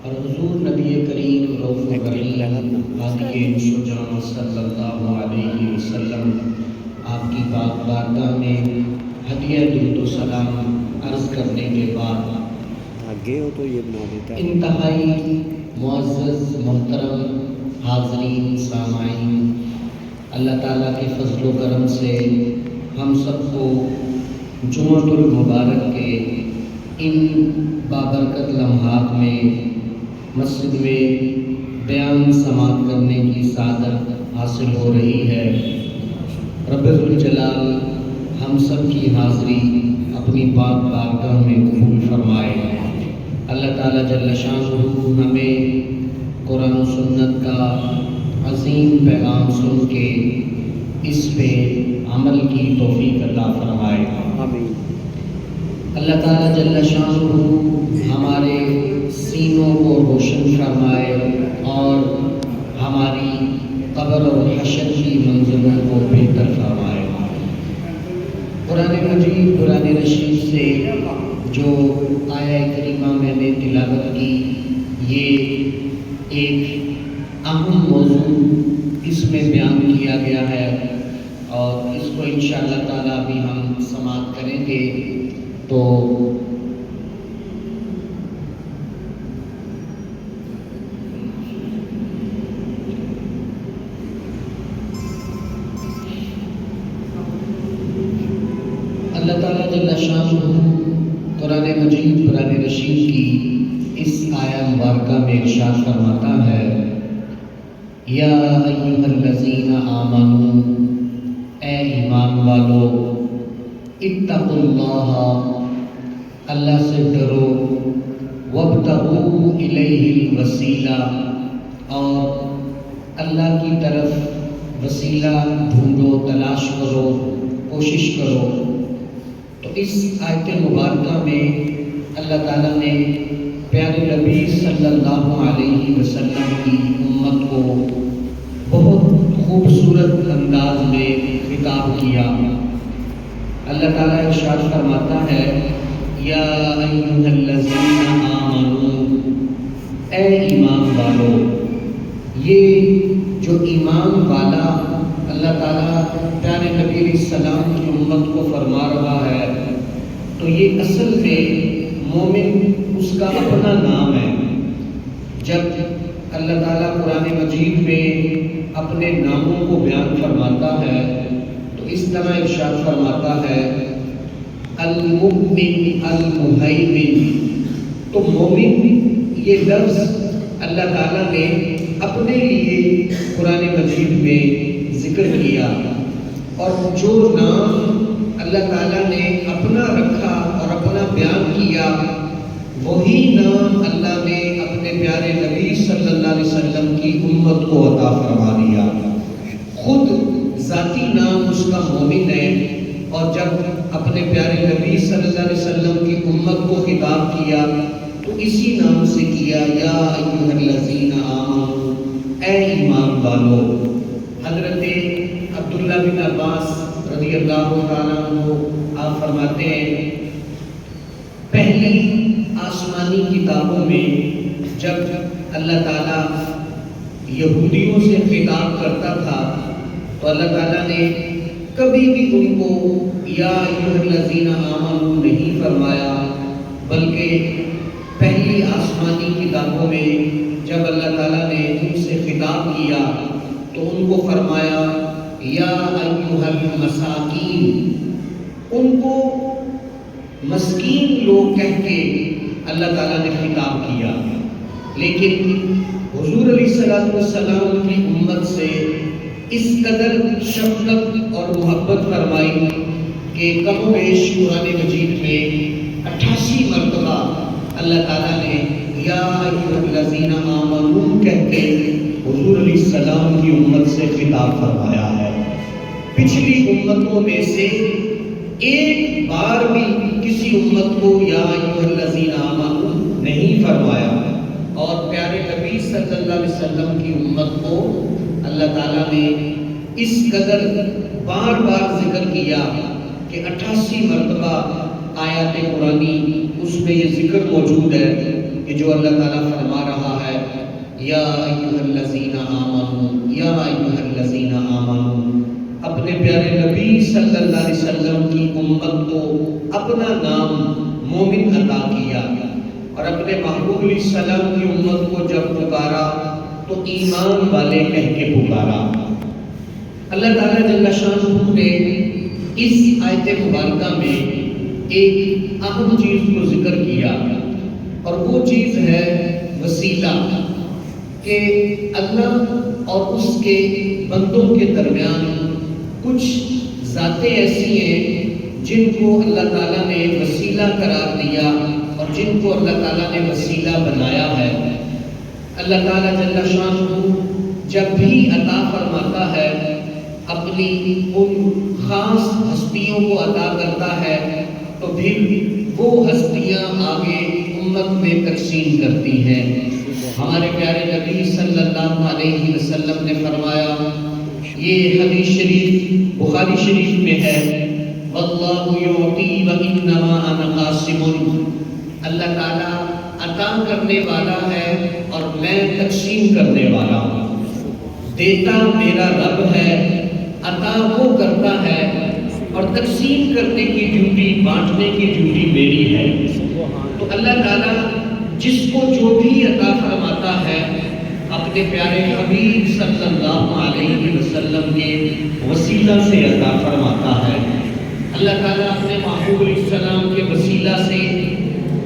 اور حضور نبی کریم رؤوف الرحیم ہادی شجاع صلی اللہ علیہ وسلم آپ کی پاک بارگاہ میں ہدیہ درود و سلام عرض کرنے کے بعد آگے ہو تو یہ بنا دیتا ہے۔ انتہائی معزز محترم حاضرین سامعین، اللہ تعالیٰ کے فضل و کرم سے ہم سب کو جمعۃ المبارک کے ان بابرکت لمحات میں مسجد میں بیان سماعت کرنے کی سعادت حاصل ہو رہی ہے۔ رب ذوالجلال ہم سب کی حاضری اپنی پاک بارگاہ میں قبول فرمائے۔ اللہ تعالیٰ جل شانہ ہمیں قرآن و سنت کا عظیم پیغام سن کے اس پہ عمل کی توفیق عطا فرمائے۔ آمین۔ اللہ تعالیٰ جل شانہ ہمارے سینوں کو روشن فرمائے اور ہماری قبر اور حشر کی منزلوں کو بہتر فرمائے۔ قرآن مجید قرآن رشید سے جو آیہ کریمہ میں نے تلاوت کی، یہ ایک اہم موضوع اس میں بیان کیا گیا ہے اور اس کو انشاءاللہ تعالیٰ ابھی ہم سماعت کریں گے۔ تو اللہ تعالیٰ جل شانہ قرآن مجید قرآن رشید کی اس آیہ مبارکہ میں ارشاد فرماتا ہے، یا ایھا الذین آمنوا، اے ایمان والو، اتقوا اللہ، اللہ سے ڈرو، وابتغوا الیہ الوسیلہ، اور اللہ کی طرف وسیلہ ڈھونڈو، تلاش کرو، کوشش کرو۔ تو اس آیت مبارکہ میں اللہ تعالیٰ نے پیارے نبی صلی اللہ علیہ وسلم کی امت کو بہت خوبصورت انداز میں خطاب کیا۔ اللہ تعالیٰ ارشاد فرماتا ہے، یا ایھا الذین آمنوا، اے ایمان والو۔ یہ جو ایمان والا اللہ تعالیٰ پیارے نبی علیہ السلام کی امت کو فرما رہا ہے، تو یہ اصل میں مومن اس کا اپنا نام ہے۔ جب اللہ تعالیٰ قرآن مجید میں اپنے ناموں کو بیان فرماتا ہے تو اس طرح ارشاد فرماتا ہے، المؤمن المہیمن۔ تو مومن یہ لفظ اللہ تعالیٰ نے اپنے لیے قرآن مجید میں ذکر کیا، اور جو نام اللہ تعالیٰ نے اپنا رکھا اور اپنا بیان کیا، وہی نام اللہ نے اپنے پیارے نبی صلی اللہ علیہ وسلم کی امت کو عطا فرما دیا۔ خود ذاتی نام اس کا مومن ہے، اور جب اپنے پیارے نبی صلی اللہ علیہ وسلم کی امت کو خطاب کیا تو اسی نام سے کیا، یا ایھا الذین آمنوا، اے ایمان والو۔ حضرت عبداللہ بن عباس رضی اللہ تعالیٰ عنہ آپ فرماتے ہیں، پہلی آسمانی کتابوں میں جب اللہ تعالیٰ یہودیوں سے خطاب کرتا تھا تو اللہ تعالیٰ نے کبھی بھی ان کو یا ایھا الذین آمنوا نہیں فرمایا، بلکہ پہلی آسمانی کتابوں میں جب اللہ تعالیٰ نے ان سے خطاب کیا تو ان کو فرمایا، یا ایھا المساکین۔ ان کو مسکین لوگ کہہ کے اللہ تعالیٰ نے خطاب کیا، لیکن حضور علیہ الصلوۃ والسلام کی امت سے اس قدر شفقت اور محبت فرمائی کہ کم و بیش قرآن مجید میں 88 مرتبہ اللہ تعالیٰ نے یا ایھا الذین آمنوا کہہ کے حضور علیہ السلام کی امت سے خطاب فرمایا ہے۔ پچھلی امتوں میں سے ایک بار بھی کسی امت کو یا ایھا الذین آمنوا نہیں فرمایا، اور پیارے نبی صلی اللہ علیہ وسلم کی امت کو اللہ تعالیٰ نے اس قدر بار بار ذکر کیا کہ 88 مرتبہ آیات قرآنی اس میں یہ ذکر موجود ہے کہ جو اللہ تعالیٰ فرما رہا یا ایھا الذین آمنوا یا ایھا الذین آمنوا، اپنے پیارے نبی صلی اللہ علیہ وسلم کی امت کو اپنا نام مومن عطا کیا، اور اپنے محبوب علیہ السلام کی امت کو جب پکارا تو ایمان والے کہہ کے پکارا۔ اللہ تعالیٰ جل شانہ نے اس آیت مبارکہ میں ایک اہم چیز کو ذکر کیا، اور وہ چیز ہے وسیلہ، کہ اللہ اور اس کے بندوں کے درمیان کچھ ذاتیں ایسی ہیں جن کو اللہ تعالیٰ نے وسیلہ قرار دیا اور جن کو اللہ تعالیٰ نے وسیلہ بنایا ہے۔ اللہ تعالیٰ جل شانہ جب بھی عطا فرماتا ہے اپنی ان خاص ہستیوں کو عطا کرتا ہے تو پھر وہ ہستیاں آگے امت میں تقسیم کرتی ہیں۔ ہمارے پیارے نبی صلی اللہ علیہ وسلم نے فرمایا، یہ حدیث شریف بخاری شریف میں ہے، واللہ یعطی وانما انا قاسم، اللہ تعالیٰ عطا کرنے والا ہے اور میں تقسیم کرنے والا ہوں۔ دیتا میرا رب ہے، عطا وہ کرتا ہے، اور تقسیم کرنے کی ڈیوٹی، بانٹنے کی ڈیوٹی میری ہے۔ تو اللہ تعالیٰ جس کو جو بھی عطا فرماتا ہے اپنے پیارے حبیب صلی اللہ علیہ وسلم کے وسیلہ سے عطا فرماتا ہے۔ اللہ تعالیٰ اپنے محبوب علیہ السلام کے وسیلہ سے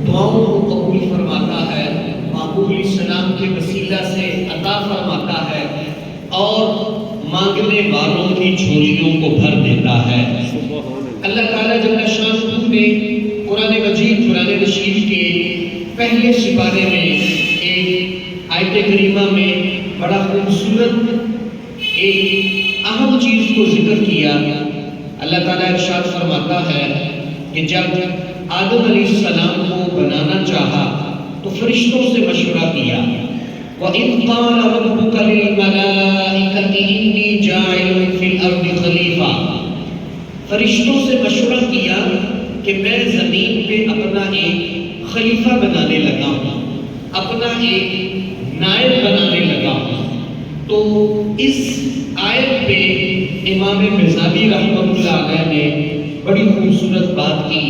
دعاؤں کو قبول فرماتا ہے، محبوب علیہ السلام کے وسیلہ سے عطا فرماتا ہے، اور مانگنے والوں کی جھولیوں کو بھر دیتا ہے۔ اللہ تعالیٰ جل شانہ نے قرآن مجید، قرآن رشید کے پہلے سپارے میں ایک آیت کریمہ میں بڑا خوبصورت ایک اہم چیز کو ذکر کیا۔ اللہ تعالیٰ ارشاد فرماتا ہے کہ جب آدم علیہ السلام کو بنانا چاہا تو فرشتوں سے مشورہ کیا، وَإِذْ قَالَ رَبُّكَ لِلْمَلَائِكَةِ إِنِّي جَاعِلٌ فِي الْأَرْضِ خَلِيفَةً، فرشتوں سے مشورہ کیا کہ میں زمین پہ اپنا ایک خلیفہ بنانے لگا ہوں، اپنا ایک نائب بنانے لگا ہوں۔ تو اس آیت پہ امام مزاوی رحمۃ اللہ علیہ نے بڑی خوبصورت بات کی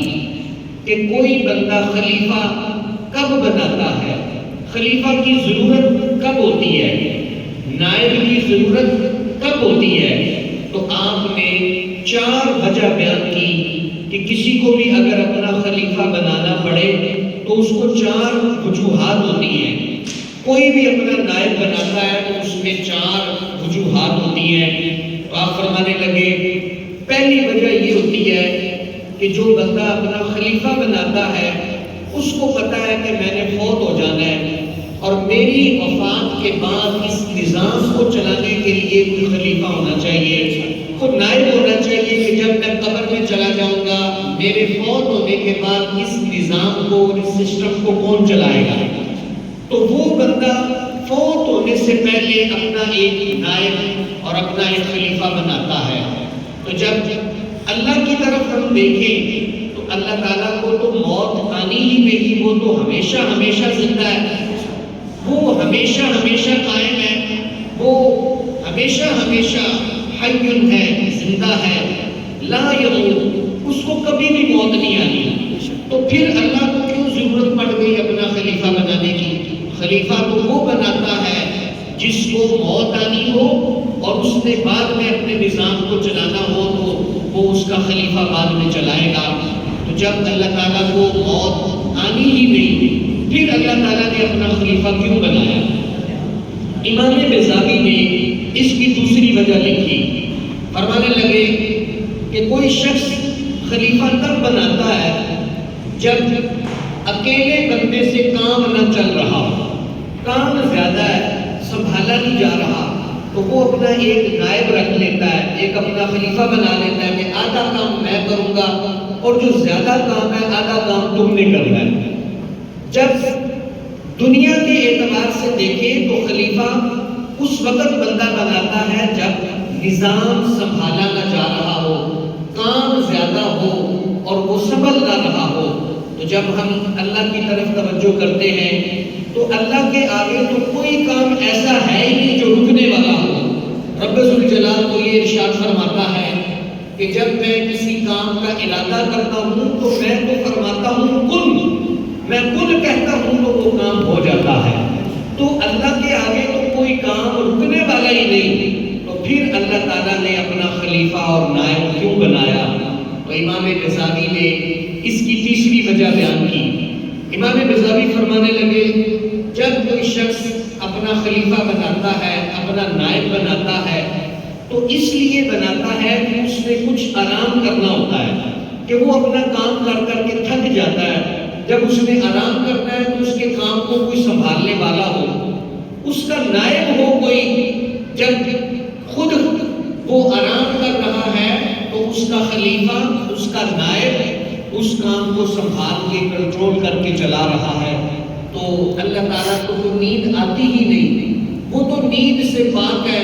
کہ کوئی بندہ خلیفہ کب بناتا ہے، خلیفہ کی ضرورت کب ہوتی ہے، نائب کی ضرورت کب ہوتی ہے۔ تو آپ نے 4 وجہ بیان کی کہ کسی کو بھی اگر اپنا خلیفہ بنانا پڑے تو اس کو 4 وجوہات ہوتی ہیں۔ کوئی بھی اپنا نائب بناتا ہے تو اس میں 4 وجوہات ہوتی ہیں۔ تو آپ فرمانے لگے پہلی وجہ یہ ہوتی ہے کہ جو بندہ اپنا خلیفہ بناتا ہے اس کو پتہ ہے کہ میں نے فوت ہو جانا ہے، اور میری وفات کے بعد اس نظام کو چلانے کے لیے کوئی خلیفہ ہونا چاہیے، کوئی نائب ہونا چاہیے کہ جب میں قبر میں چلا جاؤں گا میرے فوت ہونے کے بعد اس نظام کو، اس سسٹم کو کون چلائے گا۔ تو وہ بندہ فوت ہونے سے پہلے اپنا ایک نائب اور اپنا ایک خلیفہ بناتا ہے۔ تو جب اللہ کی طرف ہم دیکھیں تو اللہ تعالیٰ کو تو موت آنی ہی نہیں، وہ تو ہمیشہ ہمیشہ زندہ ہے، وہ ہمیشہ ہمیشہ قائم ہے، وہ ہمیشہ ہمیشہ حی ہے، زندہ ہے، لا یموت، اس کو کبھی بھی موت نہیں آنی۔ تو پھر اللہ کو کیوں ضرورت پڑ گئی اپنا خلیفہ بنانے کی؟ خلیفہ تو وہ بناتا ہے جس کو موت آنی ہو اور اس نے بعد میں اپنے نظام کو چلانا ہو تو وہ اس کا خلیفہ بعد میں چلائے گا۔ تو جب اللہ تعالیٰ کو موت آنی ہی نہیں، پھر اللہ تعالیٰ نے اپنا خلیفہ کیوں بنایا؟ امام بیضاوی نے اس کی دوسری وجہ لکھی، فرمانے لگے کہ کوئی شخص خلیفہ تب بناتا ہے جب اکیلے بندے سے کام نہ چل رہا ہو، کام زیادہ ہے، سنبھالا نہیں جا رہا، تو وہ اپنا ایک نائب رکھ لیتا ہے، ایک اپنا خلیفہ بنا لیتا ہے کہ آدھا کام میں کروں گا اور جو زیادہ کام ہے آدھا کام تم نے کرنا ہے۔ جب دنیا کے اعتبار سے دیکھیں تو خلیفہ اس وقت بندہ بناتا ہے جب نظام سنبھالا نہ جا رہا ہو، کام زیادہ ہو اور وہ سنبھل نہ رہا ہو۔ تو جب ہم اللہ کی طرف توجہ کرتے ہیں تو اللہ کے آگے تو کوئی کام ایسا ہے ہی نہیں جو رکنے والا ہو۔ رب ذوالجلال کو یہ ارشاد فرماتا ہے کہ جب میں کسی کام کا ارادہ کرتا ہوں تو میں تو فرماتا ہوں کن، میں کن کہتا ہوں تو وہ کام ہو جاتا ہے۔ تو اللہ کے آگے تو کوئی کام رکنے والا ہی نہیں، تو پھر اللہ تعالیٰ نے اپنا خلیفہ اور نائب کیوں بنایا؟ تو امام غزالی نے اس کی تیسری وجہ بیان کی۔ امام غزالی فرمانے لگے جب کوئی شخص اپنا خلیفہ بناتا ہے، اپنا نائب بناتا ہے، تو اس لیے بناتا ہے کہ اس میں کچھ آرام کرنا ہوتا ہے، کہ وہ اپنا کام کر کر کے تھک جاتا ہے۔ جب اس نے آرام کرنا ہے تو اس کے کام کو کوئی سنبھالنے والا ہو، اس کا نائب ہو کوئی۔ جب خود وہ آرام کر رہا ہے تو اس کا خلیفہ، اس کا نائب اس کام کو سنبھال کے کنٹرول کر کے چلا رہا ہے، تو اللہ تعالیٰ کو تو نیند آتی ہی نہیں، وہ تو نیند سے پاک ہے،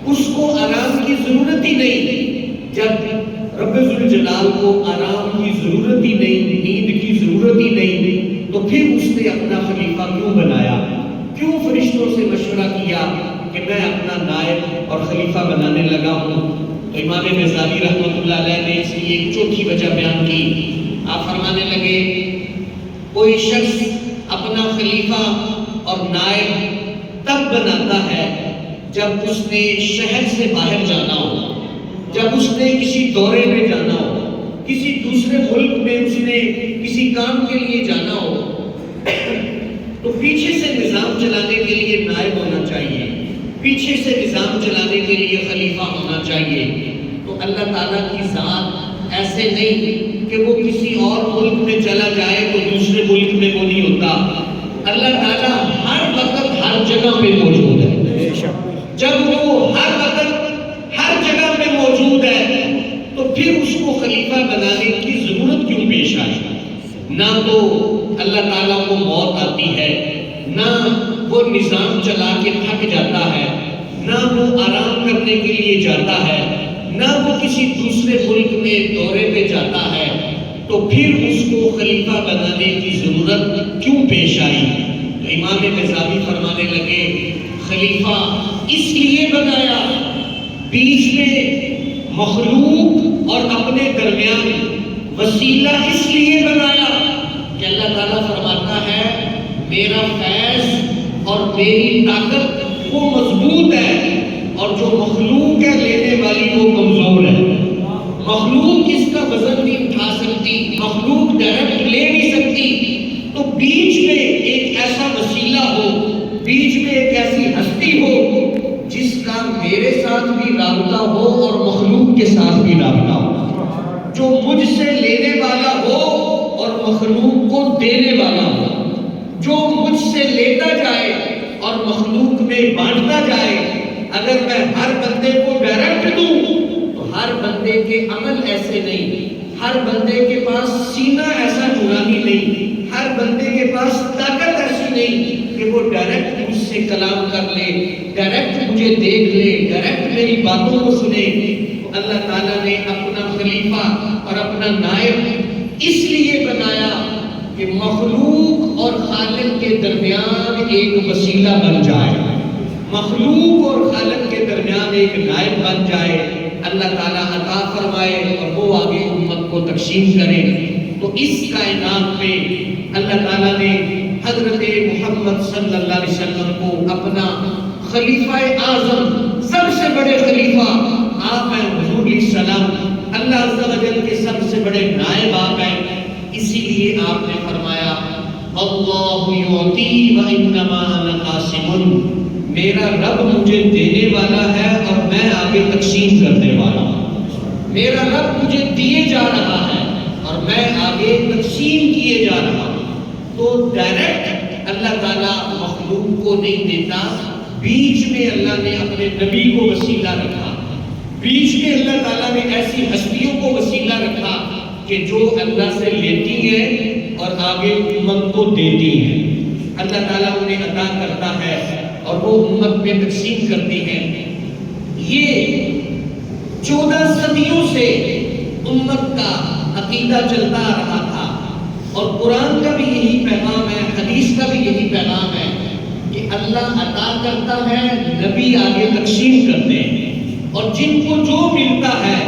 اس کو آرام کی ضرورت ہی نہیں۔ جب رب ذوالجلال کو آرام کی ضرورت ہی نہیں، نیند کی ضرورت ہی نہیں، تو پھر اس نے اپنا خلیفہ کیوں بنایا؟ کیوں فرشتوں سے مشورہ کیا کہ میں اپنا نائب اور خلیفہ بنانے لگا ہوں؟ تو امام غزالی رحمۃ اللہ علیہ نے اس کی ایک چوتھی وجہ بیان کی۔ آپ فرمانے لگے کوئی شخص اپنا خلیفہ اور نائب تب بناتا ہے جب اس نے شہر سے باہر جانا ہو، جب اس نے کسی دورے میں جانا ہو، کسی دوسرے ملک میں اس نے کسی کام کے لیے جانا ہو، تو پیچھے سے نظام چلانے کے لیے نائب ہونا چاہیے، پیچھے سے نظام چلانے کے لیے خلیفہ ہونا چاہیے۔ تو اللہ تعالیٰ کی ذات ایسے نہیں کہ وہ کسی اور ملک میں چلا جائے تو دوسرے ملک میں وہ نہیں ہوتا۔ اللہ تعالیٰ ہر وقت ہر جگہ پہ موجود ہے۔ جب وہ ہر وقت ہر جگہ پہ موجود ہے تو پھر اس کو خلیفہ بنانے کی ضرورت کیوں پیش آئی؟ نہ تو اللہ تعالیٰ کو موت آتی ہے، نہ وہ نظام چلا کے تھک جاتا ہے، نہ وہ آرام کرنے کے لیے جاتا ہے، نہ وہ کسی دوسرے ملک میں دورے پہ جاتا ہے، تو پھر اس کو خلیفہ بنانے کی ضرورت کیوں پیش آئی؟ تو امام غزالی فرمانے لگے خلیفہ اس لیے بنایا، بیچ میں مخلوق اور اپنے درمیان وسیلہ اس لیے بنایا کہ اللہ تعالیٰ فرماتا ہے میرا فیض اور میری طاقت وہ مضبوط ہے، اور جو مخلوق ہے لینے والی وہ کمزور ہے۔ مخلوق اس کا وزن نہیں اٹھا سکتی، مخلوق ڈائریکٹ لے نہیں سکتی، تو بیچ میں ایک ایسا وسیلہ ہو، بیچ میں ایک ایسی ہستی ہو جس کا میرے ساتھ بھی رابطہ ہو اور مخلوق کے ساتھ بھی رابطہ ہو، جو مجھ سے لینے والا ہو اور مخلوق کو دینے والا ہو، جو مجھ سے لیتا جائے اور مخلوق میں بانٹتا جائے۔ اگر میں ہر بندے کو ڈائریکٹ دوں تو ہر بندے کے عمل ایسے نہیں، ہر بندے کے پاس سینہ ایسا نورانی نہیں، ہر بندے کے پاس طاقت ایسی نہیں کہ وہ ڈائریکٹ مجھ سے کلام کر لے، ڈائریکٹ مجھے دیکھ لے، ڈائریکٹ میری باتوں کو سنے۔ تو اللہ تعالیٰ نے اپنا خلیفہ اور اپنا نائب اس لیے بنایا کہ مخلوق اور خالق کے درمیان ایک وسیلہ بن جائے، مخلوق اور خالق کے درمیان ایک نائب بن جائے، اللہ تعالیٰ عطا فرمائے اور وہ آگے امت کو تقسیم کرے۔ تو اس کائنات میں اللہ تعالیٰ نے حضرت محمد صلی اللہ علیہ وسلم کو اپنا خلیفہ اعظم، سب سے بڑے خلیفہ آپ ہیں حضور علیہ السلام، اللہ عز و جل کے سب سے بڑے نائب آپ ہیں۔ اسی لیے آپ نے فرمایا اللہ یعطی و انما انا قاسم، میرا رب مجھے دینے والا ہے اور میں آگے تقسیم کرنے والا ہوں، میرا رب مجھے دیے جا رہا ہے اور میں آگے تقسیم کیے جا رہا ہوں۔ تو ڈائریکٹ اللہ تعالیٰ مخلوق کو نہیں دیتا، بیچ میں اللہ نے اپنے نبی کو وسیلہ رکھا، بیچ میں اللہ تعالیٰ نے ایسی ہستیوں کو وسیلہ رکھا کہ جو اللہ سے لیتی ہیں اور آگے امت کو دیتی ہیں، اللہ تعالیٰ انہیں عطا کرتا ہے اور وہ امت میں تقسیم کرتی ہیں۔ یہ 14 صدیوں سے امت کا عقیدہ چلتا آ رہا تھا، اور قرآن کا بھی یہی پیغام ہے، حدیث کا بھی یہی پیغام ہے کہ اللہ اللہ عطا کرتا ہے، نبی آگے تقسیم کرتے ہیں، اور جن کو جو ملتا ہے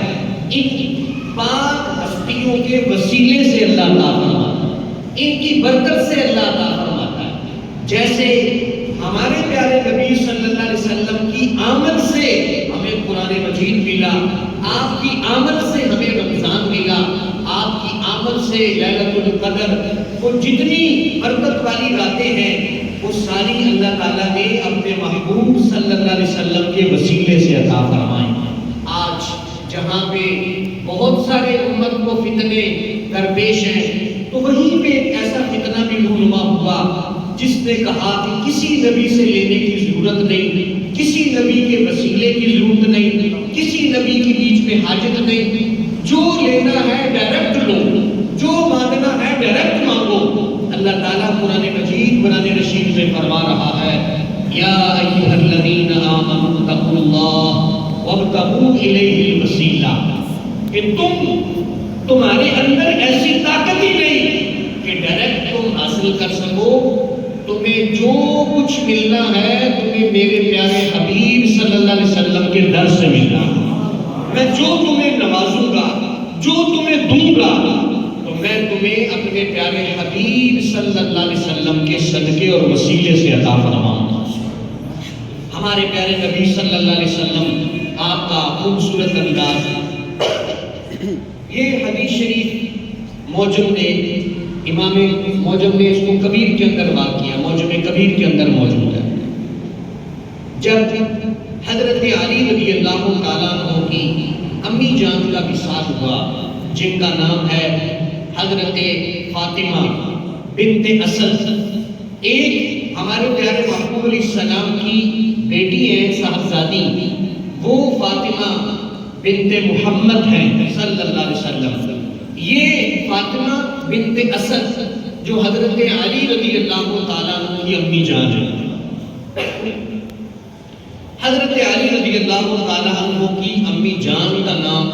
ان پاک ہستیوں کے وسیلے سے اللہ عطا فرماتا ہے، ان کی برکت سے اللہ عطا فرماتا ہے۔ جیسے ہمارے پیارے نبی صلی اللہ علیہ وسلم کی آمد سے ہمیں قرآن مجید ملا، آپ کی آمد سے ہمیں رمضان ملا، آپ کی آمد سے لیلۃ القدر، وہ جتنی برکت والی راتیں ہیں وہ ساری اللہ تعالیٰ نے اپنے محبوب صلی اللہ علیہ وسلم کے وسیلے سے عطا فرمائیں۔ آج جہاں پہ بہت سارے امت کو فتنے درپیش ہیں، تو وہیں پہ ایک ایسا فتنہ بھی رونما ہوا جس نے کہا کہ کسی نبی سے لینے کی ضرورت نہیں، کسی نبی کے وسیلے کی ضرورت نہیں، کسی نبی کے بیچ میں حاجت نہیں، جو لینا ہے ڈائریکٹ لو، جو مانگنا ہے ڈائریکٹ مانگو۔ اللہ تعالیٰ قرآن مجید قرآن رشید میں فرما رہا ہے، یا ایھا الذین آمنوا اتقوا اللہ وابتغوا الیہ الوسیلہ، کہ تمہارے اندر ایسی طاقت ہی نہیں کہ ڈائریکٹ تم حاصل کر سکو، تمہیں جو کچھ ملنا ہے تمہیں میرے پیارے حبیب صلی اللہ علیہ وسلم کے در سے ملنا ہے۔ میں جو تمہیں نوازوں گا، جو تمہیں دوں گا، تو میں تمہیں اپنے پیارے حبیب صلی اللہ علیہ وسلم کے صدقے اور وسیلے سے عطا فرماؤں گا۔ ہمارے پیارے نبی صلی اللہ علیہ وسلم، آپ کا خوبصورت انداز، یہ حدیث شریف موجم نے، امام موجم نے اس کو کبیر کے اندر بات کیا، موجم کبیر کے اندر موجود ہے۔ جب حضرت علی رضی اللہ تعالیٰ عنہ کی امی جان کا وصال ہوا، جن کا نام ہے حضرت فاطمہ بنت اسد، ایک ہمارے پیارے محبوب علیہ السلام کی بیٹی ہے صاحبزادی، وہ فاطمہ بنت محمد ہیں صلی اللہ علیہ وسلم۔ یہ فاطمہ بنت اسد جو حضرت علی رضی اللہ تعالیٰ عنہ کی امی جان ہے، حضرت علی رضی اللہ تعالیٰ عنہ کی امی جان کا نام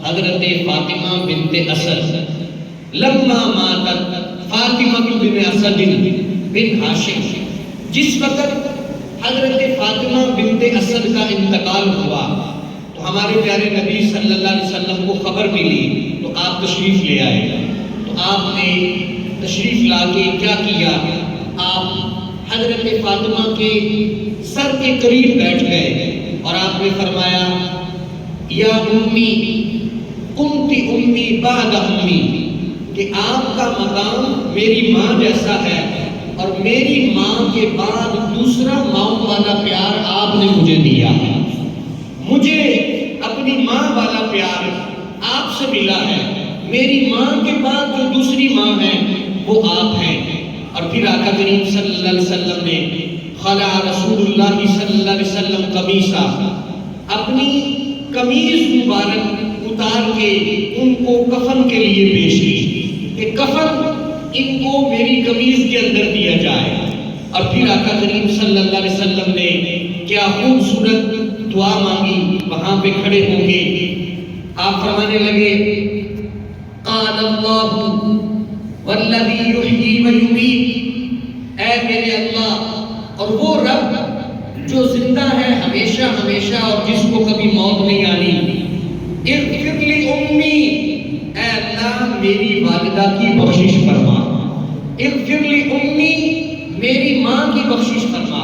حضرت فاطمہ بنت اسد۔ لما ماتت فاطمہ بن اسد بن ہاشم، جس وقت حضرت فاطمہ بنت اسد کا انتقال ہوا تو ہمارے پیارے نبی صلی اللہ علیہ وسلم کو خبر ملی، تو آپ تشریف لے آئے۔ تو آپ نے تشریف لا کے کیا کیا، آپ حضرت فاطمہ کے سر کے قریب بیٹھ گئے اور آپ نے فرمایا، یا امی کنت امی بعد امی، کہ آپ کا مقام میری ماں جیسا ہے، اور میری ماں کے بعد دوسرا ماں والا پیار آپ نے مجھے دیا ہے، مجھے اپنی ماں والا پیار آپ سے ملا ہے، میری ماں کے بعد جو دوسری ماں ہے وہ آپ ہیں۔ اور پھر آقا کریم صلی اللہ علیہ وسلم نے خلع رسول اللہ صلی اللہ علیہ وسلم قمیصہ، اپنی قمیض مبارک اتار کے ان کو کفن کے لیے پیش کی کہ کفن ان کو میری قمیض کے اندر دیا جائے۔ اور پھر آقا کریم صلی اللہ علیہ وسلم نے کیا خوبصورت دعا مانگی، وہاں پہ کھڑے ہوں گے آپ فرمانے لگے، قال اللہ والذی یحیی و یمیت، اے میرے اللہ اور وہ رب جو زندہ ہے ہمیشہ ہمیشہ اور جس کو کبھی موت نہیں آنی، اغفر لی امی، اے اللہ میری والدہ کی بخشش فرما، اغفر لی امی، میری ماں کی بخشش فرما،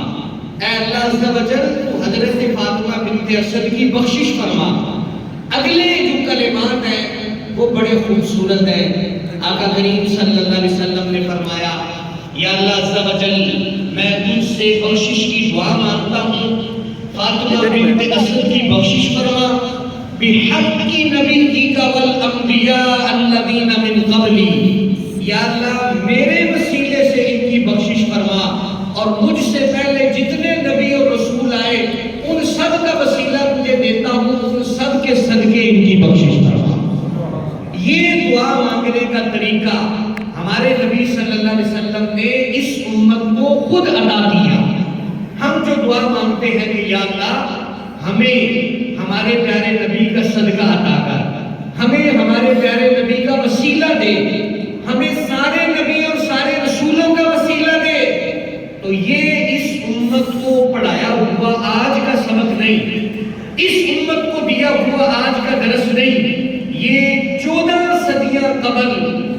اے اللہ عز و جل تو حضرت فاطمہ بنت اسد کی بخشش فرما۔ اگلے جو کلمات ہیں وہ بڑے خوبصورت ہیں۔ آقا کریم صلی اللہ علیہ وسلم نے فرمایا، یا اللہ عز و جل میں تجھ سے بخشش کی دعا مانگتا ہوں، فاطمہ بنت اسد کی بخشش فرما، بحق نبیک والانبیاء الذین من قبلی، یا اللہ میرے وسیلے سے ان کی بخشش فرما، اور مجھ سے پہلے جتنے نبی اور رسول آئے ان سب کا وسیلہ تجھے دیتا ہوں، ان سب کے صدقے ان کی بخشش فرما۔ یہ دعا مانگنے کا طریقہ ہمارے نبی صلی اللہ علیہ وسلم نے اس امت کو خود عطا کیا۔ ہم جو دعا مانگتے ہیں کہ یا اللہ ہمیں ہمارے پیارے نبی کا صدقہ عطا کر، ہمیں ہمارے پیارے نبی کا وسیلہ دے، ہمیں سارے نبی اور سارے رسولوں کا وسیلہ دے، تو یہ اس امت امت کو پڑھایا ہوا آج کا سبق نہیں، اس امت کو دیا ہوا آج کا درس نہیں، یہ 14 صدیاں قبل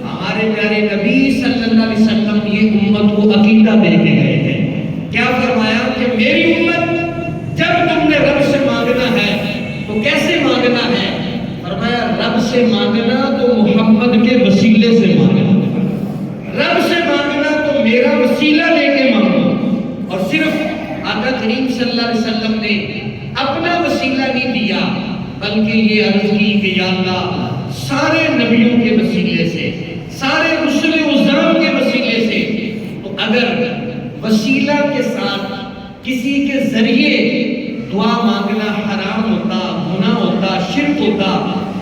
ہمارے پیارے نبی صلی اللہ علیہ وسلم یہ امت کو عقیدہ دے کے گئے ہیں۔ کیا فرمایا کہ میری امت جب تم نے رب سے مانگنا ہے تو کیسے مانگنا ہے؟ فرمایا رب سے مانگنا تو محمد کے وسیلے سے مانگنا، رب سے مانگنا تو میرا وسیلہ لے کے مانگو۔ اور صرف آقا کریم صلی اللہ علیہ وسلم نے اپنا وسیلہ نہیں دیا، بلکہ یہ عرض کی کہ یا اللہ سارے نبیوں کے وسیلے سے، سارے رسل عظام کے وسیلے سے، تو اگر وسیلہ کے ساتھ کسی کے ذریعے دعا مانگنا حرام ہوتا، گناہ ہوتا، شرک ہوتا،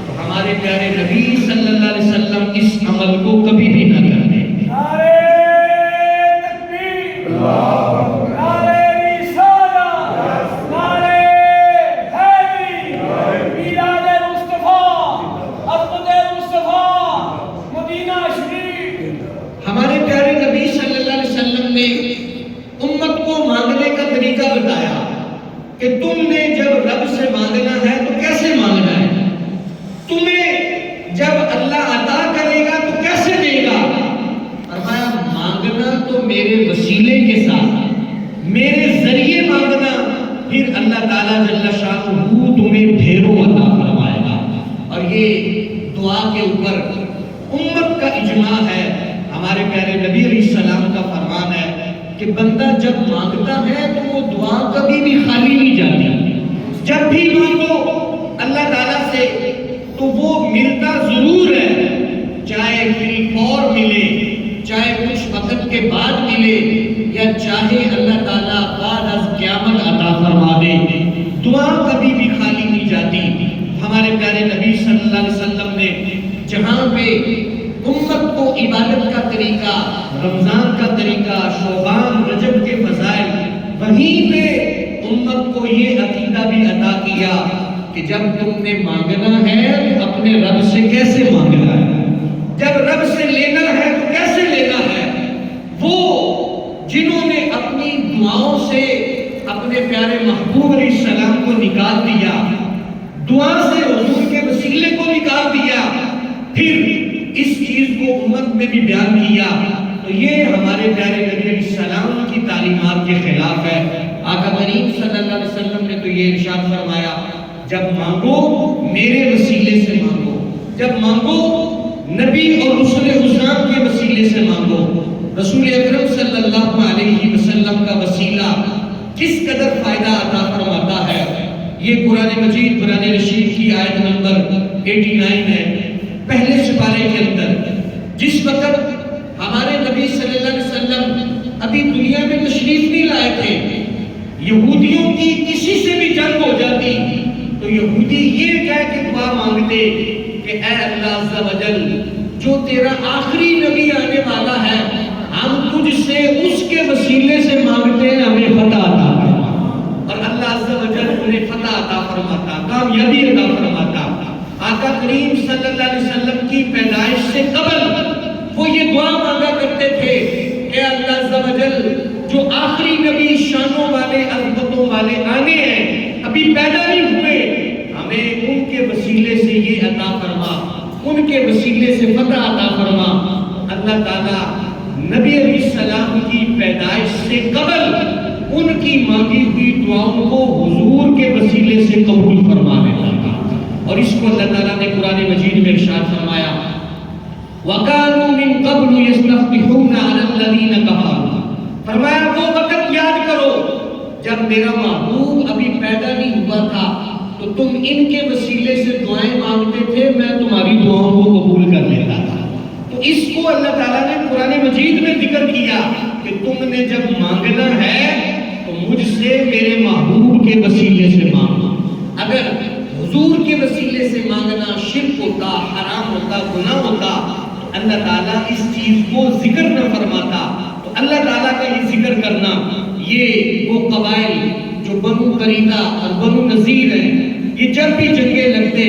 تو ہمارے پیارے نبی صلی اللہ علیہ وسلم اس عمل کو کبھی بھی نہ کرتے۔ نعرے تکبیر، نعرے رسالت، نعرے حیدری، میلاد مصطفیٰ، عظمت مصطفیٰ، مدینہ شریف۔ ہمارے پیارے نبی صلی اللہ علیہ وسلم نے امت کو مانگنے کا طریقہ بتایا کہ تم نے جب رب سے مانگنا ہے تو کیسے مانگنا ہے، تمہیں جب اللہ عطا کرے گا تو کیسے دے گا؟ فرمایا مانگنا تو میرے وسیلے کے ساتھ، میرے ذریعے مانگنا، پھر اللہ تعالیٰ جل شانہ تمہیں ڈھیروں عطا فرمائے گا۔ اور یہ دعا کے اوپر امت کا اجماع ہے، ہمارے پیارے نبی علیہ السلام کا فرمان ہے کہ بندہ جب مانگتا ہے تو وہ دعا کبھی بھی خالی نہیں جاتی، جب بھی مانگو اللہ تعالیٰ سے تو وہ ملتا ضرور ہے، چاہے فی الفور ملے، چاہے کچھ وقت کے بعد ملے، یا چاہے اللہ تعالیٰ بعد از قیامت عطا فرما دے، دعا کبھی بھی خالی نہیں جاتی۔ ہمارے پیارے نبی صلی اللہ علیہ وسلم نے جہاں پہ امت کو عبادت کا طریقہ، رمضان کا طریقہ، شعبان رجب کے فضائل، وہیں پہ امت کو یہ عقیدہ بھی عطا کیا کہ جب تم نے مانگنا ہے تو اپنے رب سے کیسے مانگنا ہے، جب رب سے لینا ہے تو کیسے لینا ہے۔ وہ جنہوں نے اپنی دعاؤں سے اپنے پیارے محبوب علیہ السلام کو نکال دیا، دعا سے حضور کے وسیلے کو نکال دیا، پھر اس چیز کو امت میں بھی بیان کیا، تو یہ ہمارے پیارے نبی علیہ السلام کی تعلیمات کے خلاف ہے۔ آقا کریم صلی اللہ علیہ وسلم نے تو یہ ارشاد فرمایا جب مانگو میرے وسیلے سے مانگو، جب مانگو نبی اور رسول عظام کے وسیلے سے مانگو۔ رسول اکرم صلی اللہ علیہ وسلم کا وسیلہ کس قدر فائدہ عطا فرماتا ہے، یہ قرآن مجید قرآن رشید کی آیت نمبر 89 ہے، پہلے سپارے کے اندر، جس وقت ہمارے نبی صلی اللہ علیہ وسلم ابھی دنیا میں تشریف نہیں لائے تھے، یہودیوں کی کسی سے بھی جنگ ہو جاتی تو یہودی یہ کہہ کے دعا مانگتے کہ اے اللہ عز و جل جو تیرا آخری نبی آنے والا ہے، ہم تجھ سے اس کے وسیلے سے مانگتے ہیں ہمیں فتح عطا فرما، اور اللہ عز و جل انہیں فتح عطا فرماتا، کامیابی عطا فرماتا۔ آقا کریم صلی اللہ علیہ وسلم کی پیدائش سے قبل وہ یہ دعا مانگا کرتے تھے کہ اللہ عز و جل جو آخری نبی شانوں والے عظمتوں والے آنے ہیں ابھی پیدا نہیں ہوئے، ہمیں ان کے وسیلے سے یہ عطا فرما، ان کے وسیلے سے فتح عطا فرما۔ اللہ تعالیٰ نبی علیہ السلام کی پیدائش سے قبل ان کی مانگی ہوئی دعاؤں کو حضور کے وسیلے سے قبول فرمانے لگا، اور اس کو اللہ تعالیٰ نے قرآن مجید میں ارشاد فرمایا وَقَالُوا مِن قَبْلُ يَسْتَفْتِحُونَ عَلَى الَّذِينَ كَفَرُوا، فرمایا وہ وقت یاد کرو جب میرا محبوب ابھی پیدا نہیں ہوا تھا تو تم ان کے وسیلے سے دعائیں مانگتے تھے، میں تمہاری دعاؤں کو قبول کر لیتا تھا۔ تو اس کو اللہ تعالیٰ نے قرآن مجید میں ذکر کیا کہ تم نے جب مانگنا ہے تو مجھ سے میرے محبوب کے وسیلے سے مانگو۔ اگر حضور کے وسیلے سے مانگنا شرک ہوتا، حرام ہوتا، گناہ ہوتا، اللہ تعالیٰ اس چیز کو ذکر نہ فرماتا۔ تو اللہ تعالیٰ کا یہ ذکر کرنا، یہ وہ قبائل جو بنو قریظہ اور بنو نذیر ہیں، یہ جب بھی جنگیں لگتے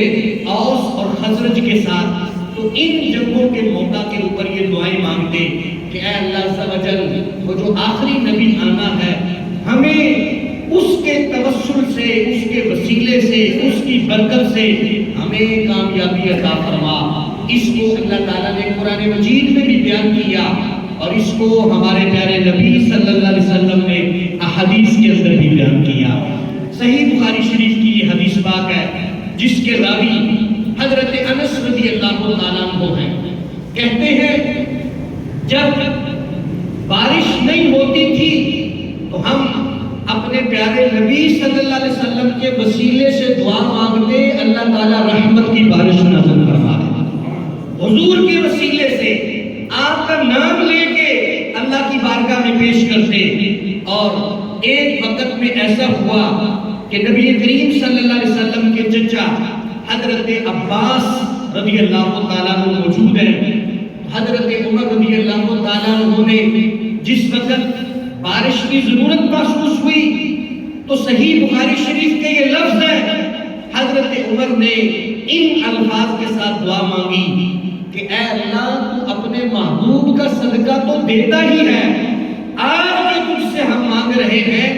اوس اور خزرج کے ساتھ تو ان جنگوں کے موقع کے اوپر یہ دعائیں مانگتے کہ اے اللہ عز و جل وہ جو آخری نبی آنا ہے ہمیں وسیلے سے، اس کی برکت سے ہمیں کامیابی عطا فرما۔ اس کو اللہ تعالیٰ نے قرآن مجید میں بھی بیان کیا اور اس کو ہمارے پیارے نبی صلی اللہ علیہ وسلم نے احادیث کے اندر بھی بیان کیا۔ صحیح بخاری شریف کی یہ حدیث پاک ہے جس کے راوی حضرت انس رضی اللہ تعالیٰ عنہ ہیں۔ کہتے ہیں جب بارش نہیں ہوتی تھی تو ہم اپنے پیارے نبی صلی اللہ علیہ وسلم کے وسیلے سے دعا مانگتے، اللہ تعالیٰ رحمت کی بارش نازل فرما دے۔ حضور کے وسیلے سے آپ کا نام لے کے اللہ کی بارگاہ میں پیش کرتے، اور ایک وقت میں ایسا ہوا کہ نبی کریم صلی اللہ علیہ وسلم کے چچا حضرت عباس رضی اللہ تعالیٰ عنہ موجود ہیں۔ حضرت عمر رضی اللہ تعالیٰ عنہ نے جس وقت بارش کی ضرورت محسوس ہوئی تو صحیح بخاری شریف کے یہ لفظ ہے، حضرت عمر نے ان الفاظ کے ساتھ دعا مانگی کہ اے اللہ تو اپنے محبوب کا صدقہ تو دیتا ہی ہے، آج جو تجھ سے ہم مانگ رہے ہیں،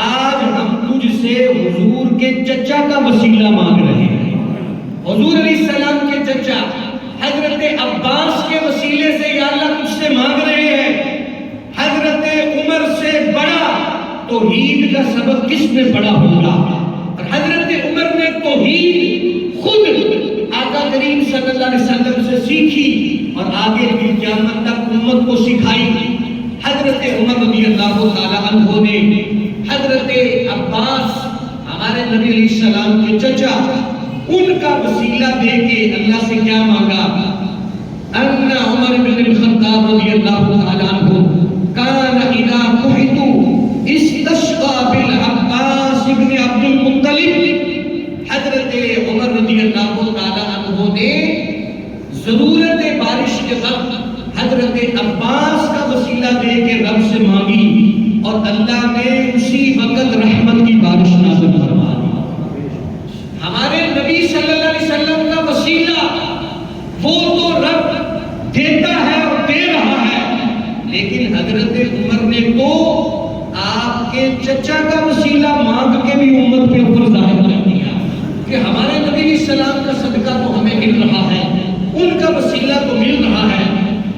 آج ہم تجھ سے حضور کے چچا کا وسیلہ مانگ رہے ہیں۔ حضور علیہ السلام کے چچا حضرت عباس کے وسیلے سے یا اللہ تجھ سے مانگ رہے ہیں۔ حضرت عمر سے بڑا توحید کا سبق کس میں پڑا ہوگا؟ اور حضرت عمر نے توحید خود آقا کریم صلی اللہ علیہ وسلم سے سیکھی اور آگے بھی قیامت تک امت کو سکھائی۔ حضرت عمر رضی اللہ تعالیٰ عنہ نے حضرت عباس ہمارے نبی علیہ السلام کے چچا ان کا وسیلہ دے کے اللہ سے کیا مانگا؟ ان عمر بن الخطاب رضی اللہ تعالیٰ عنہ کان اذا قحط استسقى بالعباس بن عبد المطلب۔ حضرت عمر رضی اللہ تعالیٰ عنہ نے ضرورت بارش کے وقت حضرت عباس کا وسیلہ دے کے رب سے مانگی اور اللہ نے اسی وقت رحمت کی بارش نازل فرما دی۔ ہمارے نبی صلی اللہ علیہ وسلم کا وسیلہ وہ تو رب دیتا ہے اور دے رہا ہے، لیکن حضرت عمر نے تو آپ کے چچا کا وسیلہ مانگ کے بھی امت کے اوپر ظاہر کر دیا کہ ہمارے نبی علیہ السلام کا صدقہ تو ہمیں مل رہا ہے، ان کا وسیلہ تو مل رہا ہے،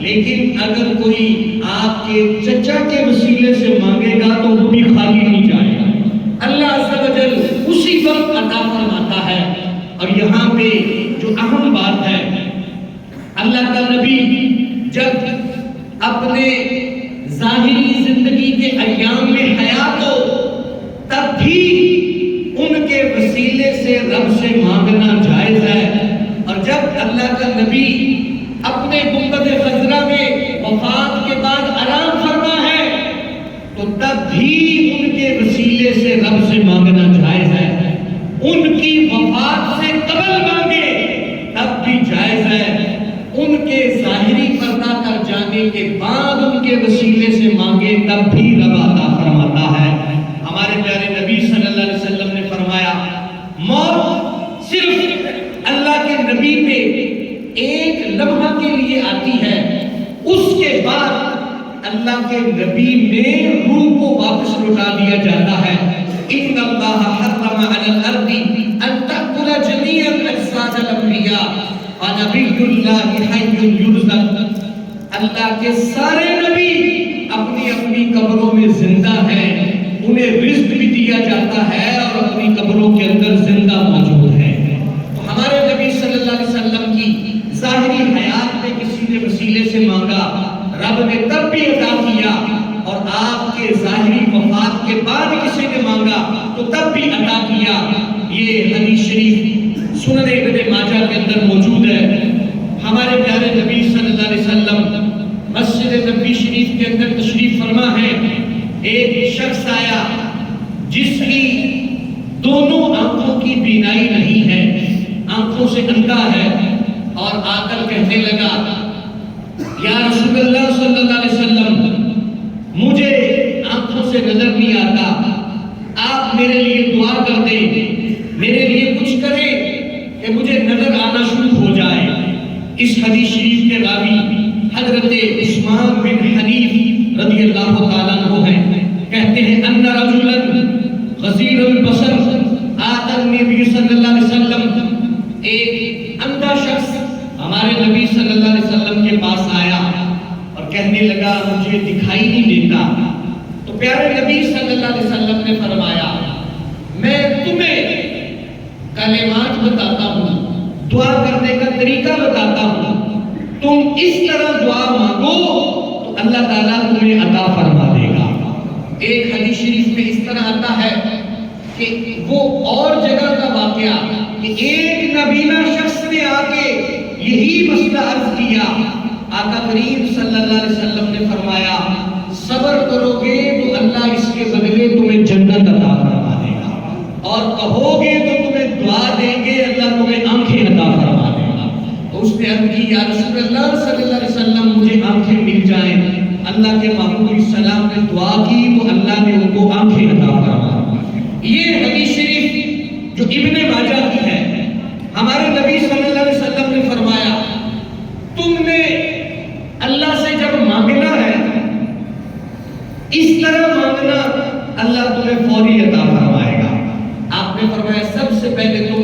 لیکن اگر کوئی آپ کے چچا کے وسیلے سے مانگے گا تو وہ بھی خالی نہیں جائے گا، اللہ عز و جل اسی وقت عطا فرماتا ہے۔ اور یہاں پہ جو اہم بات ہے، اللہ کا نبی جب اپنے ظاہری زندگی کے ایام میں حیات ہو تب بھی ان کے وسیلے سے رب سے مانگنا جائز ہے، اور جب اللہ کا نبی اپنے گنبد خضرا میں وفات کے بعد آرام فرما ہے تو تب بھی ان کے وسیلے سے رب سے مانگنا جائز ہے۔ ان کی وفات سے قبل مانگے تب بھی جائز ہے، ان کے ظاہری پردہ کر جانے کے بعد ان کے وسیلے سے مانگے تب بھی رب عطا فرماتا ہے۔ ہمارے پیارے نبی صلی اللہ علیہ وسلم نے فرمایا موت صرف اللہ کے نبی پہ ایک لمحہ کے لیے آتی ہے، اس کے بعد اللہ کے نبی میں روح کو واپس لوٹا دیا جاتا ہے۔ ان اللہ حرم علی الارض ان تأکل جمیع اجساد الانبیاء ونبی اللہ حی یرزق۔ اللہ کے سارے نبی اپنی اپنی قبروں میں زندہ ہیں، انہیں رزق بھی دیا جاتا ہے اور اپنی قبروں کے اندر زندہ موجود ہیں۔ تو ہمارے نبی صلی اللہ علیہ وسلم کی ظاہری حیات میں کسی نے وسیلے سے مانگا، رب نے تب بھی عطا کیا، اور آپ کے ظاہری وفات کے بعد کسی نے مانگا تو تب بھی عطا کیا۔ یہ حدیث شریف سنن ابن ماجہ کے اندر موجود ہے۔ ہمارے پیارے نبی صلی اللہ علیہ وسلم مسجد نبوی شریف کے اندر تشریف فرما ہے، ایک شخص آیا جس کی دونوں آنکھوں کی بینائی نہیں ہے، آنکھوں سے اندھا ہے، اور آ کر کہنے لگا یا رسول اللہ صلی اللہ علیہ وسلم مجھے آنکھوں سے نظر نہیں آتا، آپ میرے لیے دعا کر دیں، میرے لیے کچھ کریں کہ مجھے نظر آنا شروع ہو جائے۔ اس حدیث شریف کے راوی حضرت عثمان بن حنیف رضی اللہ تعالیٰ عنہ ہیں، کہتے ہیں ان رجلا غزیر البصر آتا النبی صلی اللہ علیہ وسلم، ایک اندھا شخص ہمارے نبی صلی اللہ علیہ وسلم کے پاس آیا اور کہنے لگا مجھے دکھائی نہیں دیتا. تو پیارے نبی صلی اللہ علیہ وسلم نے فرمایا میں تمہیں کلمات بتاتا ہوں، دعا کرنے کا طریقہ بتاتا ہوں، تم اس طرح دعا مانگو تو اللہ تعالیٰ تمہیں عطا فرما دے گا. ایک حدیث شریف میں اس طرح آتا ہے کہ وہ اور جگہ کا واقعہ کہ ایک نبینا شخص نے آ کے یہی مسئلہ عرض کیا. آقا کریم صلی اللہ علیہ وسلم نے فرمایا صبر کرو گے تو اللہ اس کے بدلے تمہیں جنت عطا فرما دے گا، اور کہو گے تو تمہیں دعا دیں گے اللہ تمہیں آنکھیں عطا فرما دے گا. تو اس نے عرض کی یا رسول اللہ صلی اللہ علیہ وسلم مجھے آنکھیں مل جائیں. اللہ کے محبوب علیہ السلام نے دعا کی تو اللہ نے ان کو آنکھیں عطا فرما. یہ حدیث شریف جو ابن ماجہ کی ہے، ہمارے نبی صلی اللہ علیہ وسلم نے فرمایا تم نے اللہ سے جب مانگنا ہے اس طرح مانگنا اللہ تمہیں فوری عطا فرمائے گا. آپ نے فرمایا سب سے پہلے تم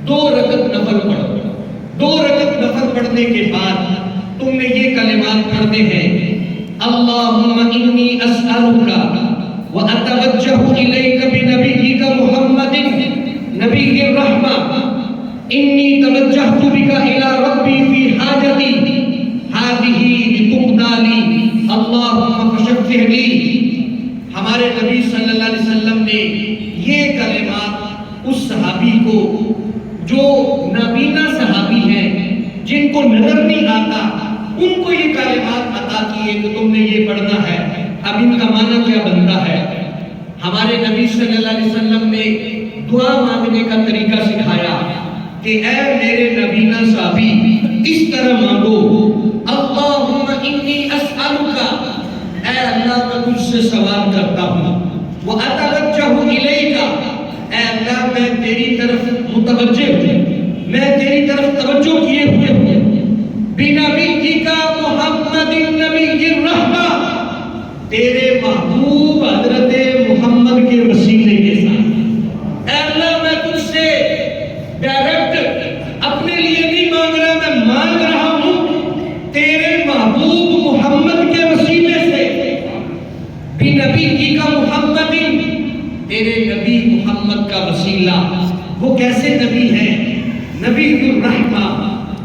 2 رکعت نفل پڑھو. 2 رکعت نفل پڑھنے کے بعد تم نے یہ کلمات پڑھنے ہیں اللہم انی اسألک واتوجہ الیک بنبیک محمد نبی الرحمہ انی توجہت بک الی ربی فی حاجتی هذه لتقضى لي اللهم فشفع لي. ہمارے نبی صلی اللہ علیہ وسلم نے یہ کلمات اس صحابی کو جو نابینا صحابی ہیں جن کو نظر نہیں آتا ان کو یہ کلمات عطا کیے کہ تم نے یہ پڑھنا ہے. اب ان کا معنی کیا بنتا ہے؟ ہمارے نبی صلی اللہ علیہ وسلم نے دعا مانگنے کا طریقہ سکھایا کہ اے میرے نبینا صحابی اس طرح مانگو اللہم انی اسألک، اے اللہ میں تجھ سے سوال کرتا ہوں، واتوجہ الیک، اے اللہ میں تیری طرف متوجہ ہوں، میں تیری طرف توجہ کیے ہوئے ہوں، بنبیک محمد نبی الرحمہ، تیرے محبوب حضرت محمد کے وسیلے کے ساتھ. اے اللہ میں تجھ سے ڈائریکٹ اپنے لیے نہیں مانگ رہا، میں مانگ رہا ہوں تیرے محبوب محمد کے وسیلے سے. بنبی کا محمد، تیرے نبی محمد کا وسیلہ. وہ کیسے نبی ہیں؟ نبی الرحمہ،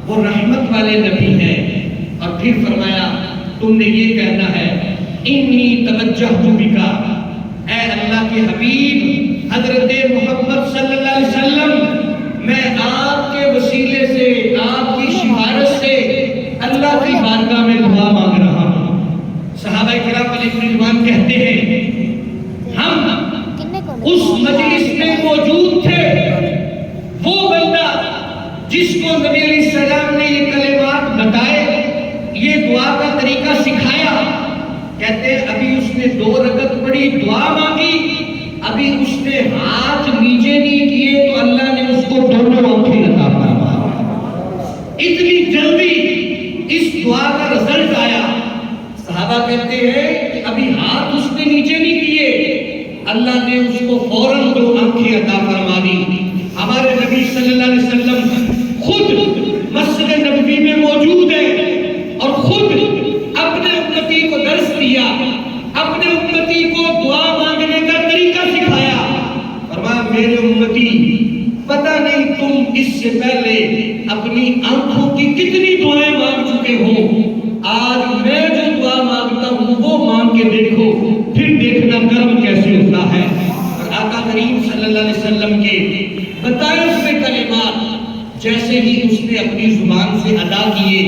وہ رحمت والے نبی ہیں. اور پھر فرمایا تم نے یہ کہنا ہے انی توجہت بک، اے اللہ کے حبیب حضرت محمد صلی اللہ علیہ وسلم میں آپ کے وسیلے سے آپ کی سفارش سے اللہ کی بارگاہ میں دعا مانگ رہا ہوں. صحابہ کرام علیہ رضوان کہتے ہیں ہم اس مجلس میں موجود تھے. وہ بندہ جس کو نبی علیہ السلام نے یہ کلمات بتائے، یہ دعا کا طریقہ سکھایا، کہتے ہیں ابھی اس نے 2 رکعت پڑھی، دعا مانگی، ابھی اس نے ہاتھ نیچے نہیں کیے تو اللہ نے اس کو دونوں آنکھیں عطا فرمائی. اتنی جلدی اس دعا کا رزلٹ آیا. صحابہ کہتے ہیں کہ ابھی ہاتھ اس نے نیچے نہیں کیے، اللہ نے اس کو فوراً 2 آنکھیں عطا فرما دی. ہمارے نبی صلی اللہ علیہ وسلم خود مسجد نبوی میں موجود ہیں اور خود اپنے امتی کو درس دیا، اپنے امتی کو دعا مانگنے کا طریقہ سکھایا. فرمایا میرے امتی پتہ نہیں تم اس سے پہلے اپنی آنکھوں کی کتنی دعائیں مانگ چکے ہو، آج میں جو دعا مانگتا ہوں وہ مانگ کے دیکھو، پھر دیکھنا کرم کیسے ہوتا ہے. اور آقا کریم صلی اللہ علیہ وسلم کے بتائے ہوئے کلمات جیسے ہی اس نے اپنی زبان سے ادا کیے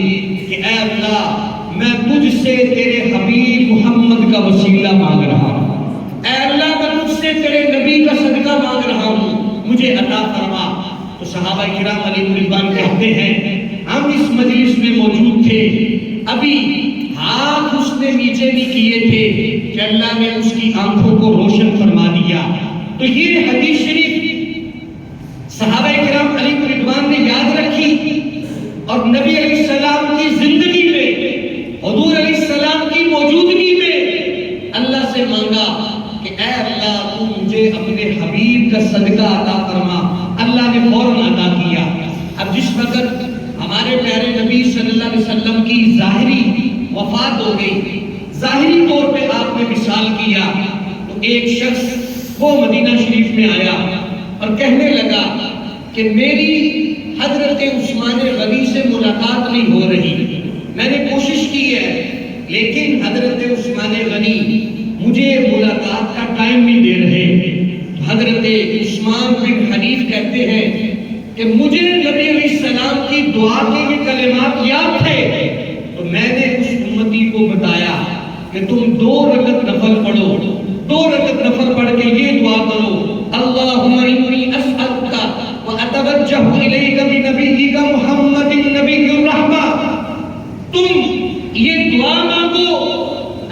کہ اے اللہ میں تجھ سے تیرے حبیب محمد کا وسیلہ مانگ رہا ہوں، اے اللہ میں تجھ سے تیرے نبی کا صدقہ مانگ رہا ہوں، مجھے عطا فرما. تو صحابہ کرام علیہ رضوان کہتے ہیں ہم اس مجلس میں موجود تھے، ابھی ہاتھ اس نے نیچے نہیں کیے تھے کہ اللہ نے اس کی آنکھوں کو روشن فرما دیا. تو یہ حدیث شریف صحابہ کرام علیہ رضوان نے یاد رکھی اور نبی علیہ السلام کی زندگی میں، حضور علیہ السلام کی موجودگی میں اللہ سے مانگا کہ اے اللہ تو مجھے اپنے حبیب دین کا صدقہ عطا فرما۔ اللہ نے فوراً عطا کیا۔ اب جس وقت ہمارے پیارے نبی صلی اللہ علیہ وسلم کی ظاہری وفات ہو گئی، ظاہری طور پہ آپ نے وصال کیا، تو ایک شخص وہ مدینہ شریف میں آیا اور کہنے لگا کہ میری حضرت عثمان غنی سے ملاقات نہیں ہو رہی، میں نے کوشش کی ہے لیکن حضرت عثمان غنی مجھے ملاقات کا ٹائم نہیں دے رہے۔ حضرت عثمان بن حنیف کہتے ہیں کہ مجھے نبی علیہ السلام کی دعا کے یہ کلمات یاد تھے، تو میں نے اس امتی کو بتایا کہ تم 2 رکعت نفل پڑھو، 2 رکعت نفل پڑھ کے یہ دعا کرو، اللہم انی اسألک واتوجہ الیک بنبیک محمد نبی الرحمہ۔ تم یہ دعا مانگو،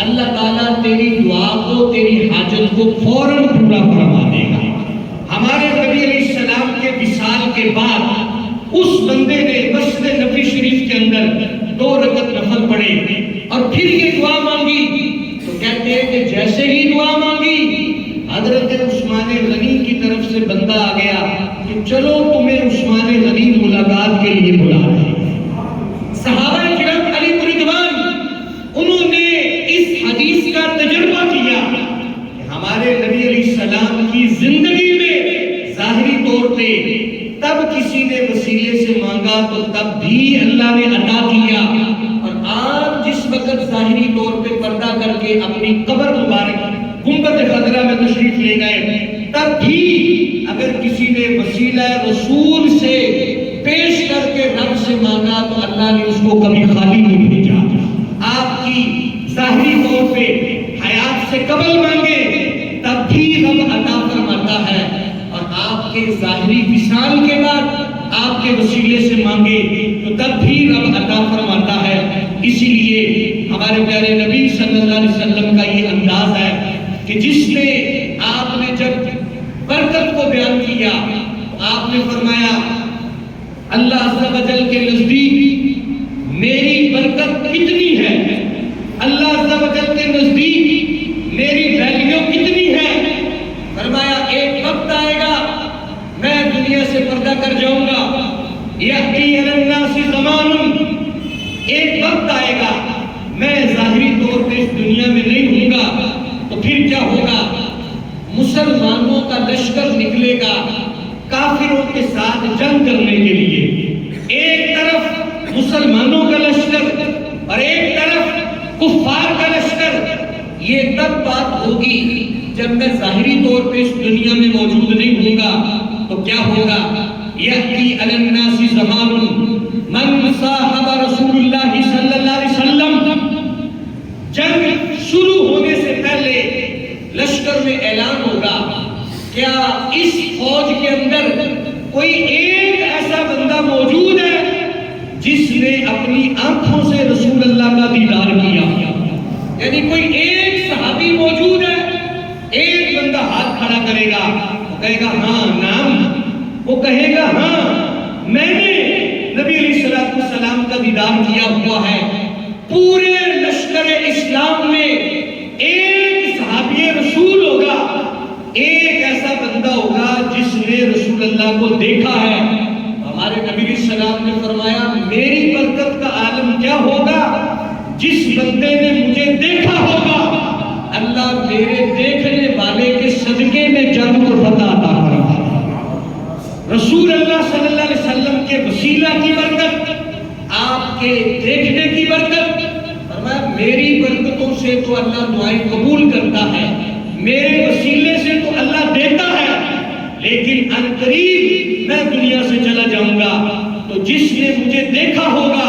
اللہ تعالیٰ تیری دعا کو، تیری حاجت کو فوراً پورا فرما دے گا۔ ہمارے نبی علیہ السلام کے وصال کے بعد اس بندے نے مسجد نبی شریف کے اندر 2 رکعت نفل پڑھے اور پھر یہ دعا مانگی، تو کہتے ہیں کہ جیسے ہی دعا مانگی حضرت عثمان غنی کی طرف سے بندہ آ گیا کہ چلو تمہیں عثمان غنی ملاقات کے لیے بلا رہے ہیں۔ صحابہ کرام علیہ رضوان انہوں نے اس حدیث کا تجربہ کیا کہ ہمارے نبی علیہ السلام کی زندگی میں ظاہری طور پہ تب کسی نے وسیلے سے مانگا تو تب بھی اللہ نے عطا کیا، اور آپ جس وقت ظاہری طور پہ پردہ کر کے اپنی قبر مبارک گنبد خضرا میں تشریف لے گئے، تب بھی اگر کسی نے وسیلہ رسول سے پیش کر کے رب سے مانگا تو اللہ نے اس کو کبھی خالی نہیں بھیجا۔ آپ کی ظاہری طور پہ حیات سے قبل مانگے تب بھی رب عطا فرماتا ہے، اور آپ کے ظاہری وصال کے بعد آپ کے وسیلے سے مانگے تو تب بھی رب عطا فرماتا ہے۔ اسی لیے ہمارے پیارے نبی صلی اللہ علیہ وسلم کا یہ انداز ہے کہ جس میں آپ نے جب برکت کو بیان کیا تو آپ نے فرمایا اللہ عز و جل کے نزدیک میری برکت کتنی ہے، اللہ عز و جل کے نزدیک میری ویلیو کتنی ہے۔ فرمایا ایک وقت آئے گا میں دنیا سے پردہ کر جاؤں گا، یأتی علی الناس زمان، ایک وقت آئے گا میں ظاہری طور پہ اس دنیا میں نہیں ہوں گا، تو پھر کیا ہوگا؟ مسلمانوں کا لشکر نکلے گا کافروں کے ساتھ جنگ کرنے کے لیے، ایک طرف مسلمانوں کا لشکر اور ایک طرف کفار کا لشکر۔ یہ تب بات ہوگی جب میں ظاہری طور پہ اس دنیا میں موجود نہیں ہوں گا، تو کیا ہوگا؟ یأتی علی الناس زمان من صاحب رسول اللہ صلی اللہ علیہ وسلم، جنگ شروع ہونے سے پہلے لشکر میں اعلان ہوگا کیا اس فوج کے اندر کوئی ایک ایسا بندہ موجود ہے جس نے اپنی آنکھوں سے رسول اللہ کا دیدار کیا؟ یعنی کوئی ایک صحابی موجود ہے، ایک بندہ ہاتھ کھڑا کرے گا، وہ کہے گا ہاں نام، وہ کہے گا ہاں میں نے نبی علیہ السلام کا دیدار کیا ہوا ہے۔ پورے لشکر اسلام میں ایک صحابی رسول ہوگا، ایک ایسا بندہ ہوگا جس نے رسول اللہ کو دیکھا ہے۔ ہمارے نبی علیہ السلام نے فرمایا میری برکت کا عالم کیا ہوگا؟ جس بندے نے مجھے دیکھا ہوگا اللہ میرے دیکھنے والے کے صدقے میں جنگ اور فتح عطا فرمائے۔ رسول اللہ صلی اللہ علیہ وسلم کے وسیلہ کی برکت، آپ کے دیکھنے کی برکت، فرمایا میری برکتوں سے تو اللہ دعائیں قبول کرتا ہے، میرے وسیلے سے تو اللہ دیتا ہے، لیکن عنقریب میں دنیا سے چلا جاؤں گا تو جس نے مجھے دیکھا ہوگا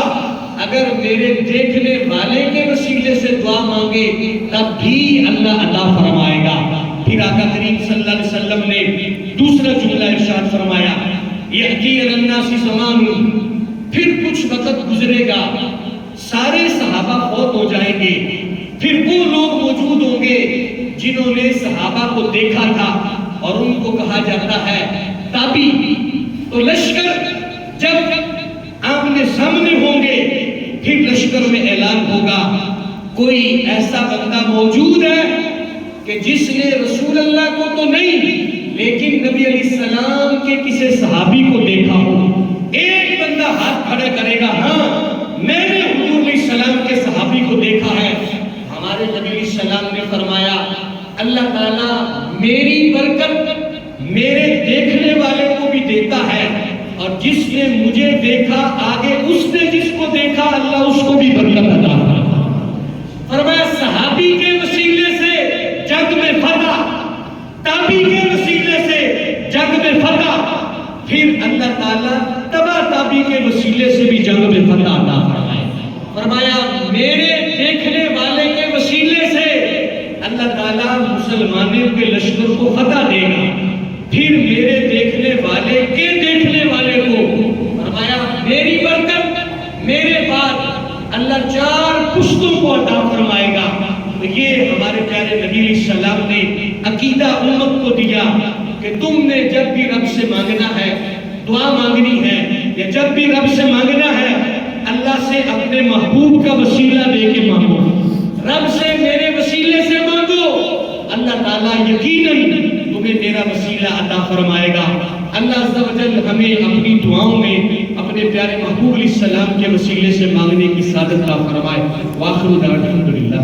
اگر میرے دیکھنے والے کے وسیلے سے دعا مانگے تب بھی اللہ عطا فرمائے گا۔ پھر آقا کریم صلی اللہ علیہ وسلم نے دوسرا جملہ ارشاد فرمایا یأتی علی الناس زمان، پھر کچھ وقت گزرے گا، سارے صحابہ فوت ہو جائیں گے، پھر وہ لوگ موجود ہوں گے جنہوں نے صحابہ کو دیکھا تھا اور ان کو کہا جاتا ہے تابی۔ تو لشکر جب آمنے سامنے ہوں گے پھر لشکر میں اعلان ہوگا کوئی ایسا بندہ موجود ہے کہ جس نے رسول اللہ کو تو نہیں لیکن نبی علیہ السلام کے کسی صحابی کو دیکھا ہو، ایک بندہ ہاتھ کھڑا کرے گا، ہاں میں نے حضور علیہ السلام کے صحابی کو دیکھا ہے، ہمارے نبی علیہ السلام نے فرمایا اللہ تعالیٰ میری برکت میرے دیکھنے والے کو بھی دیتا ہے، اور جس نے مجھے دیکھا آگے اس نے جس کو دیکھا اللہ اس کو بھی برکت عطا کرتا۔ فرمایا صحابی کے وسیلے سے جگ میں فتح، تابی کے وسیلے سے جگ میں فتح، پھر اللہ تعالیٰ تبا تابی کے وسیلے سے بھی جگ میں فتح عطا فرمائے۔ فرمایا میرے دیکھنے والے کے وسیلے سے اللہ تعالیٰ مسلمانوں کے لشکر کو فتح دے گا، پھر میرے دیکھنے والے کے دیکھنے والے کو فرمایا میری برکت میرے بعد اللہ 4 پشتوں کو عطا فرمائے گا۔ تو یہ ہمارے پیارے نبی علیہ السلام نے عقیدہ امت کو دیا کہ تم نے جب بھی رب سے مانگنا ہے، دعا مانگنی ہے، یا جب بھی رب سے مانگنا ہے اللہ سے اپنے محبوب کا وسیلہ دے کے مانگو، رب سے میرے وسیلے سے مانگو، اللہ تعالیٰ یقیناً تمہیں میرا وسیلہ عطا فرمائے گا۔ اللہ عز و جل ہمیں اپنی دعاؤں میں اپنے پیارے محبوب علیہ السلام کے وسیلے سے مانگنے کی سعادت عطا فرمائے۔ وآخر دعوانا الحمدللہ۔